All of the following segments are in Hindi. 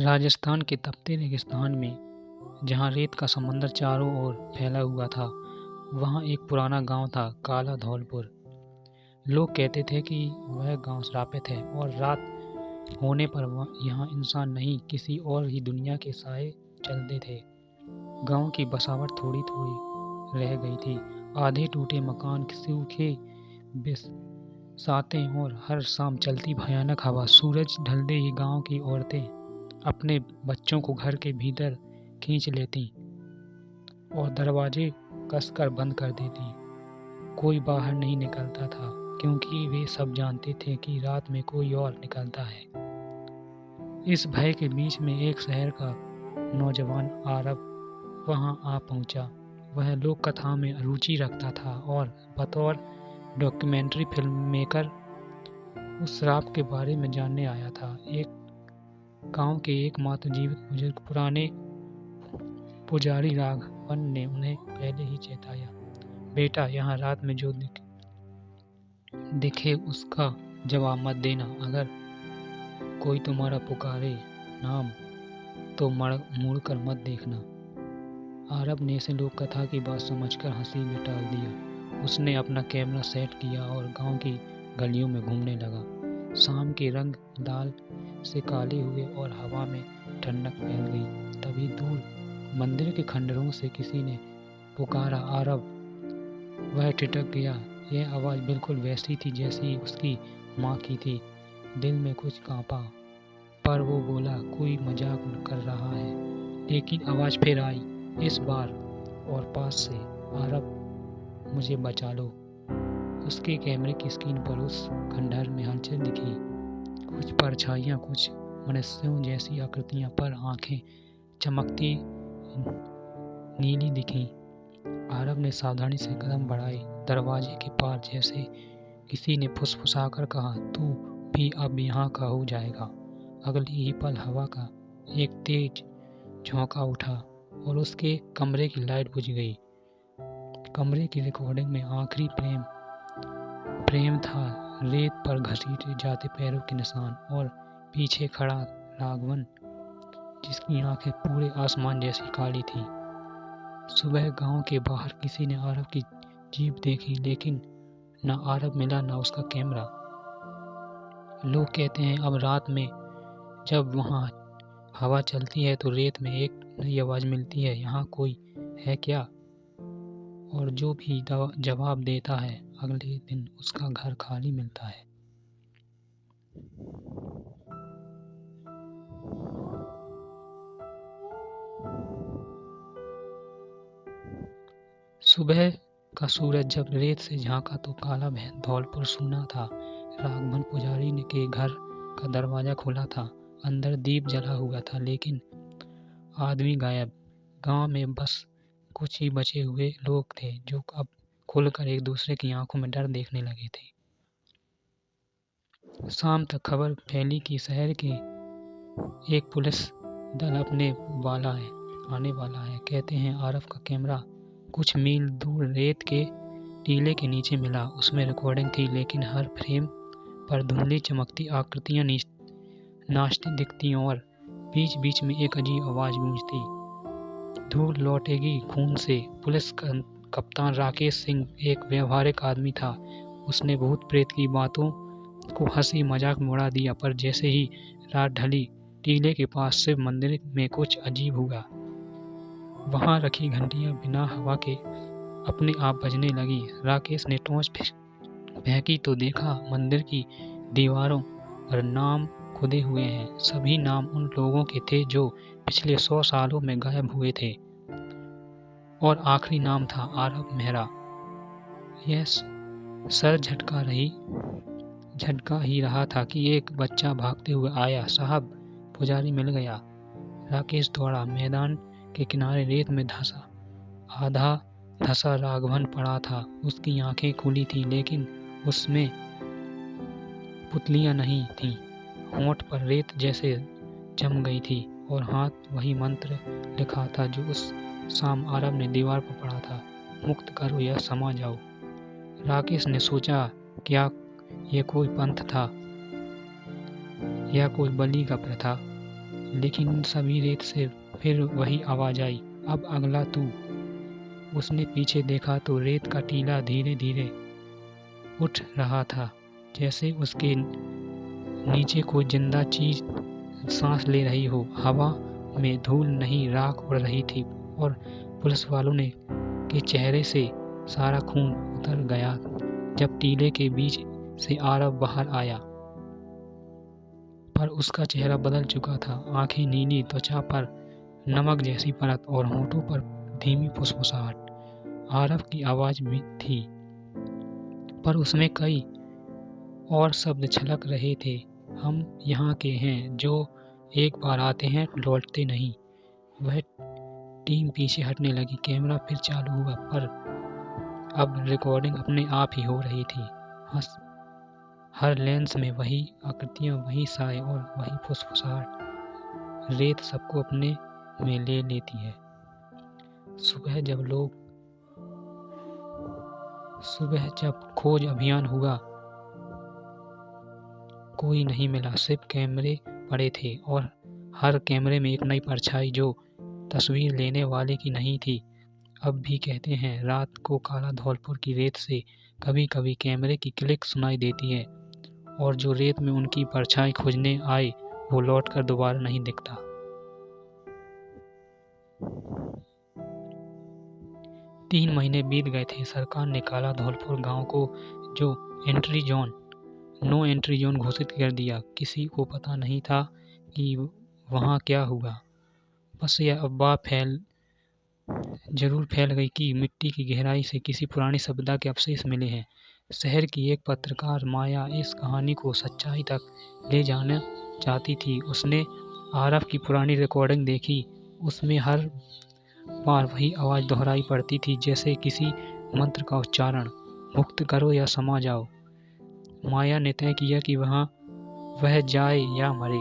राजस्थान के तपते रेगिस्तान में जहाँ रेत का समंदर चारों ओर फैला हुआ था, वहाँ एक पुराना गांव था, काला धौलपुर। लोग कहते थे कि वह गांव श्रापित है और रात होने पर यहाँ इंसान नहीं, किसी और ही दुनिया के साए चलते थे। गांव की बसावट थोड़ी थोड़ी रह गई थी। आधे टूटे मकान, सूखे बिसातें और हर शाम चलती भयानक हवा। सूरज ढलते ही गांव की औरतें अपने बच्चों को घर के भीतर खींच लेती और दरवाजे कसकर बंद कर देती। कोई बाहर नहीं निकलता था क्योंकि वे सब जानते थे कि रात में कोई और निकलता है। इस भय के बीच में एक शहर का नौजवान आरब वहां आ पहुंचा। वह लोक कथा में रुचि रखता था और बतौर डॉक्यूमेंट्री फिल्म मेकर उस श्राप के बारे में जानने आया था। एक गांव के एकमात्र जीवित बुजुर्ग पुराने पुजारी राघवन ने उन्हें पहले ही चेताया, बेटा, यहाँ रात में जो दिखे उसका जवाब मत देना। अगर कोई तुम्हारा पुकारे नाम तो मुड़कर मत देखना। आरब ने इसे लोक कथा की बात समझकर हंसी में टाल दिया। उसने अपना कैमरा सेट किया और गांव की गलियों में घूमने लगा। शाम के रंग लाल से काले हुए और हवा में ठंडक फैल गई। तभी दूर मंदिर के खंडरों से किसी ने पुकारा, आरब। वह ठिठक गया। यह आवाज़ बिल्कुल वैसी थी जैसी उसकी माँ की थी। दिल में कुछ कांपा, पर वो बोला, कोई मजाक कर रहा है। लेकिन आवाज़ फिर आई, इस बार और पास से, आरब, मुझे बचा लो। उसके कैमरे की स्क्रीन पर उस खंडहर में हलचल दिखी। कुछ परछाइयाँ, कुछ मनुष्यों जैसी आकृतियाँ, पर आंखें चमकती नीली दिखीं। आरब ने सावधानी से कदम बढ़ाए। दरवाजे के पार जैसे किसी ने फुसफुसाकर कहा, तू भी अब यहाँ का हो जाएगा। अगले ही पल हवा का एक तेज झोंका उठा और उसके कमरे की लाइट बुझ गई। कमरे की रिकॉर्डिंग में आखिरी प्रेम था, रेत पर घसीटे जाते पैरों के निशान, और पीछे खड़ा राघवन जिसकी आंखें पूरे आसमान जैसी काली थी। सुबह गांव के बाहर किसी ने आरब की जीप देखी, लेकिन न आरब मिला न उसका कैमरा। लोग कहते हैं अब रात में जब वहाँ हवा चलती है तो रेत में एक नई आवाज़ मिलती है, यहाँ कोई है क्या? और जो भी जवाब देता है अगले दिन उसका घर खाली मिलता है। सुबह का सूरज जब रेत से झांका तो काला धौलपुर सूना था। राघवन पुजारी के घर का दरवाजा खुला था। अंदर दीप जला हुआ था, लेकिन आदमी गायब। गांव में बस कुछ ही बचे हुए लोग थे जो अब खुलकर एक दूसरे की आंखों में डर देखने लगे थे। शाम तक खबर फैली कि शहर के एक पुलिस दल आने वाला है। कहते हैं आरब का कैमरा कुछ मील दूर रेत के टीले के नीचे मिला। उसमें रिकॉर्डिंग थी, लेकिन हर फ्रेम पर धुंधली चमकती आकृतियां नाचती दिखती और बीच बीच में एक अजीब आवाज़ गूंजती, धूल लौटेगी खून से। पुलिस कप्तान राकेश सिंह एक व्यवहारिक आदमी था। उसने भूत प्रेत की बातों को हंसी मजाक में उड़ा दिया, पर जैसे ही रात ढली टीले के पास शिव मंदिर में कुछ अजीब हुआ। वहां रखी घंटियां बिना हवा के अपने आप बजने लगी। राकेश ने टॉर्च फेंकी तो देखा मंदिर की दीवारों पर नाम खुदे हुए हैं। सभी नाम उन लोगों के थे जो पिछले 100 सालों में गायब हुए थे, और आखिरी नाम था आरब मेहरा। यह सर झटका ही रहा था कि एक बच्चा भागते हुए आया, साहब, पुजारी मिल गया। राकेश दौड़ा। मैदान के किनारे रेत में आधा धंसा राघवन पड़ा था। उसकी आंखें खुली थी, लेकिन उसमें पुतलियां नहीं थीं। होंठ पर रेत जैसे जम गई थी और हाथ वही मंत्र लिखा था जो उस शाम आरब ने दीवार पर पढ़ा था, मुक्त करो या समा जाओ। राकेश ने सोचा, क्या यह कोई पंथ था या कोई बलि का प्रथा? लेकिन सभी रेत से फिर वही आवाज़ आई, अब अगला तू। उसने पीछे देखा तो रेत का टीला धीरे धीरे उठ रहा था, जैसे उसके नीचे कोई जिंदा चीज सांस ले रही हो। हवा में धूल नहीं, राख उड़ रही थी और पुलिस वालों के चेहरे से सारा खून उतर गया जब टीले के बीच से आरव बाहर आया। पर उसका चेहरा बदल चुका था, आंखें नीली, त्वचा पर नमक जैसी परत और होठों पर धीमी फुसफुसाहट। आरव की आवाज भी थी, पर उसमें कई और शब्द छलक रहे थे। हम यहाँ के हैं, जो एक बार आते हैं लौटते नहीं। वह टीम पीछे हटने लगी। कैमरा फिर चालू हुआ, पर अब रिकॉर्डिंग अपने आप ही हो रही थी। हर लेंस में वही आकृतियां, वही साए और वही फुसफुसाहट। रेत सबको अपने में ले लेती है। सुबह जब खोज अभियान हुआ, कोई नहीं मिला, सिर्फ कैमरे पड़े थे और हर कैमरे में एक नई परछाई जो तस्वीर लेने वाले की नहीं थी। अब भी कहते हैं, रात को काला धौलपुर की रेत से कभी कभी कैमरे की क्लिक सुनाई देती है, और जो रेत में उनकी परछाई खोजने आए वो लौटकर दोबारा नहीं दिखता। तीन महीने बीत गए थे। सरकार ने काला धौलपुर गांव को नो एंट्री जोन घोषित कर दिया। किसी को पता नहीं था कि वहां क्या हुआ। बस यह अफवाह जरूर फैल गई कि मिट्टी की गहराई से किसी पुरानी सभ्यता के अवशेष मिले हैं। शहर की एक पत्रकार माया इस कहानी को सच्चाई तक ले जाना चाहती थी। उसने आरव की पुरानी रिकॉर्डिंग देखी। उसमें हर बार वही आवाज़ दोहराई पड़ती थी, जैसे किसी मंत्र का उच्चारण, मुक्त करो या समा जाओ। माया ने तय किया कि वह जाए या मरे,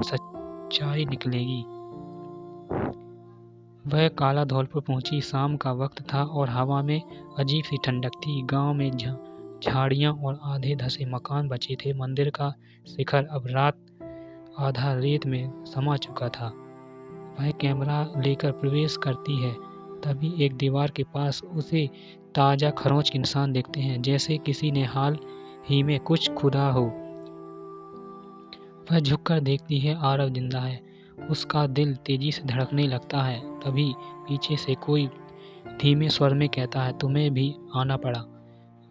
सच्चाई निकलेगी। वह काला धौलपुर पहुंची। शाम का वक्त था और हवा में अजीब सी ठंडक थी। गांव में झाड़ियां और आधे धसे मकान बचे थे। मंदिर का शिखर अब रात आधा रेत में समा चुका था। वह कैमरा लेकर प्रवेश करती है, तभी एक दीवार के पास उसे ताजा खरोंच के निशान दिखते हैं, जैसे किसी ने हाल ही में कुछ खुदा हो। वह झुककर देखती है, आरव जिंदा है। उसका दिल तेजी से धड़कने लगता है। तभी पीछे से कोई धीमे स्वर में कहता है, तुम्हें भी आना पड़ा।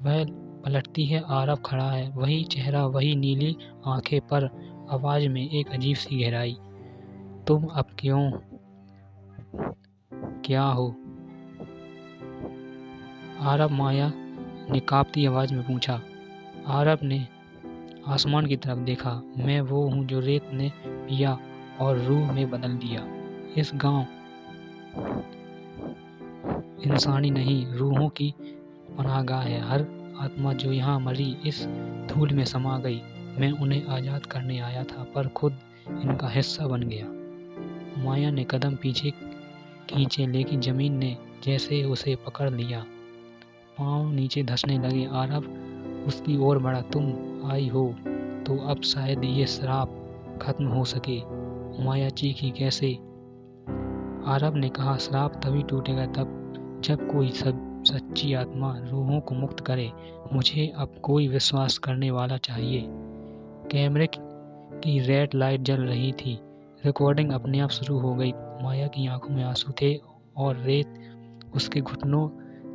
वह पलटती है, आरव खड़ा है, वही चेहरा, वही नीली आंखें, पर आवाज में एक अजीब सी गहराई। तुम अब क्या हो? आरव, माया ने कांपती आवाज में पूछा। आरव ने आसमान की तरफ देखा। मैं वो हूँ जो रेत ने पिया और रूह में बदल दिया। इस गांव इंसानी नहीं, रूहों की पनाहगाह है। हर आत्मा जो यहाँ मरी इस धूल में समा गई। मैं उन्हें आज़ाद करने आया था, पर खुद इनका हिस्सा बन गया। माया ने कदम पीछे खींचे, लेकिन जमीन ने जैसे उसे पकड़ लिया। पाँव नीचे धंसने लगे। आरव उसकी ओर बढ़ा। तुम आई हो तो अब शायद ये श्राप खत्म हो सके। माया चीखी, कैसे? आरव ने कहा, श्राप तभी टूटेगा जब कोई सच्ची आत्मा रूहों को मुक्त करे। मुझे अब कोई विश्वास करने वाला चाहिए। कैमरे की रेड लाइट जल रही थी। रिकॉर्डिंग अपने आप शुरू हो गई। माया की आंखों में आंसू थे और रेत उसके घुटनों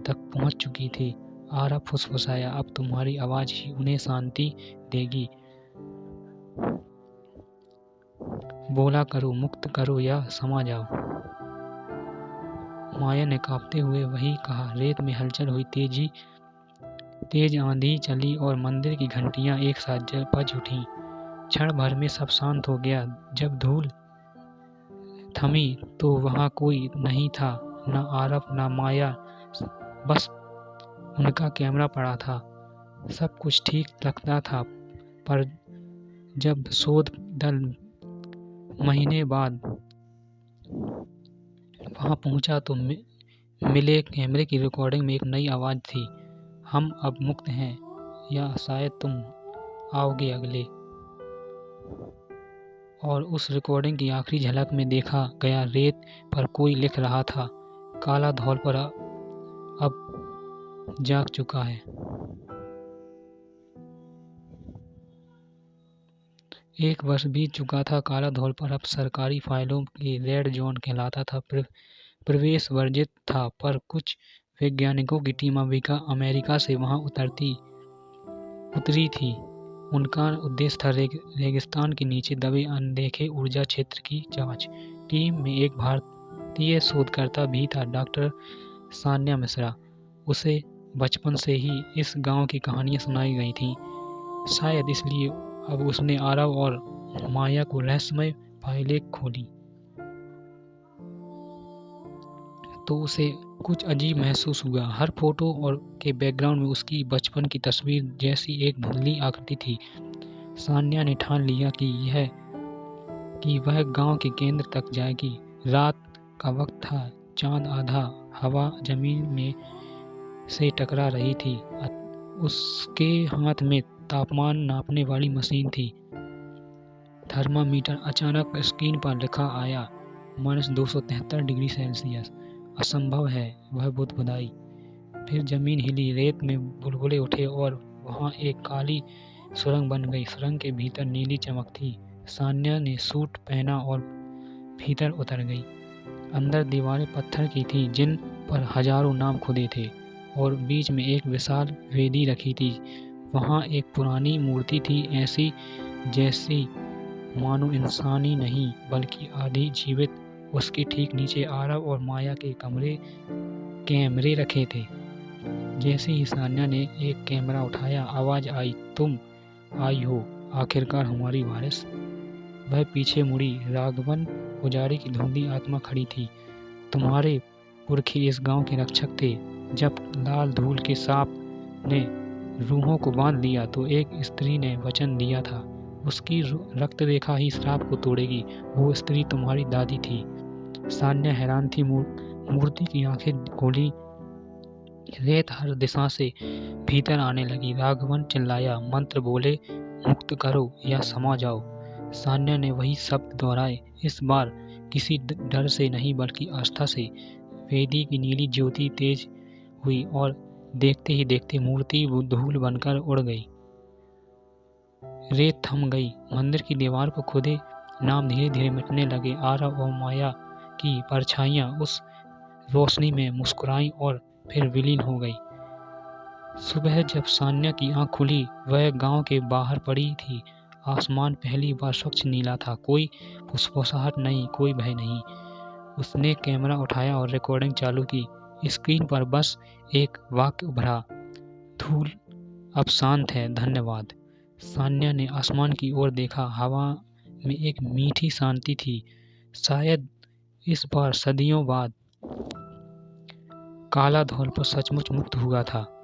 तक पहुंच चुकी थी। आरव फुसफुसाया, अब तुम्हारी आवाज ही उन्हें शांति देगी। बोला करो, मुक्त करो या समा जाओ। माया ने कांपते हुए वही कहा। रेत में हलचल हुई। तेज आंधी चली और मंदिर की घंटियां एक साथ बज उठी। क्षण भर में सब शांत हो गया। जब धूल थमी तो वहां कोई नहीं था, न आरव न माया, बस उनका कैमरा पड़ा था। सब कुछ ठीक लगता था, पर जब शोध दल महीने बाद वहां पहुंचा तो मिले कैमरे की रिकॉर्डिंग में एक नई आवाज थी। हम अब मुक्त हैं, या शायद तुम आओगे अगले और उस रिकॉर्डिंग की आखिरी झलक में देखा गया रेत पर कोई लिख रहा था, काला धौल पर अब जाग चुका है। एक वर्ष बीत चुका था। काला धौल पर अब सरकारी फाइलों के रेड जोन कहलाता था। प्रवेश वर्जित था, पर कुछ वैज्ञानिकों की टीम अमेरिका से वहां उतरी थी। उनका उद्देश्य था रेगिस्तान के नीचे दबे अनदेखे ऊर्जा क्षेत्र की जांच। टीम में एक भारतीय शोधकर्ता भी था, डॉक्टर सान्या मिश्रा। उसे बचपन से ही इस गांव की कहानियां सुनाई गई थीं। शायद इसलिए अब उसने आरव और माया को रहस्यमय फाइलें खोली तो उसे कुछ अजीब महसूस हुआ। हर फोटो और के बैकग्राउंड में उसकी बचपन की तस्वीर जैसी एक धुंधली आकृति थी। सान्या ने ठान लिया कि वह गांव के केंद्र तक जाएगी। रात का वक्त था, चांद आधा हवा जमीन में से टकरा रही थी। उसके हाथ में तापमान नापने वाली मशीन थी। थर्मामीटर। अचानक स्क्रीन पर लिखा आया -273 डिग्री सेल्सियस। असंभव है, वह बुदबुदाई। फिर जमीन हिली, रेत में बुलबुले उठे और वहां एक काली सुरंग बन गई। सुरंग के भीतर नीली चमक थी। सान्या ने सूट पहना और भीतर उतर गई। अंदर दीवारें पत्थर की थीं, जिन पर हजारों नाम खुदे थे, और बीच में एक विशाल वेदी रखी थी। वहां एक पुरानी मूर्ति थी, ऐसी जैसी मानो इंसानी नहीं बल्कि आधी जीवित। उसके ठीक नीचे आरव और माया के कैमरे रखे थे। जैसे ही सान्या ने एक कैमरा उठाया, आवाज आई, तुम आई हो आखिरकार हमारी वारिस। वह पीछे मुड़ी। राघवन पुजारी की धुंधली आत्मा खड़ी थी। तुम्हारे पुरखे इस गांव के रक्षक थे। जब लाल धूल के सांप ने रूहों को बांध लिया तो एक स्त्री ने वचन दिया था, उसकी रक्त रेखा ही श्राप को तोड़ेगी। वो स्त्री तुम्हारी दादी थी। सान्या हैरान थी। मूर्ति की आंखें खोली। रेत हर दिशा से भीतर आने लगी। राघवन चिल्लाया, मंत्र बोले, मुक्त करो या समा जाओ। सान्या ने वही शब्द दोहराए, इस बार किसी डर से नहीं बल्कि आस्था से। वेदी की नीली ज्योति तेज हुई और देखते ही देखते मूर्ति धूल बनकर उड़ गई। रेत थम गई। मंदिर की दीवार पर खुदे नाम धीरे धीरे मिटने लगे। आरव और माया की परछाइयां उस रोशनी में मुस्कुराई और फिर विलीन हो गई। सुबह जब सान्या की आंख खुली, वह गांव के बाहर पड़ी थी। आसमान पहली बार स्वच्छ नीला था। कोई फुसफुसाहट नहीं, कोई भय नहीं। उसने कैमरा उठाया और रिकॉर्डिंग चालू की। स्क्रीन पर बस एक वाक्य उभरा, धूल अब शांत है, धन्यवाद। सान्या ने आसमान की ओर देखा। हवा में एक मीठी शांति थी। शायद इस बार सदियों बाद काला धौल पर सचमुच मुक्त हुआ था।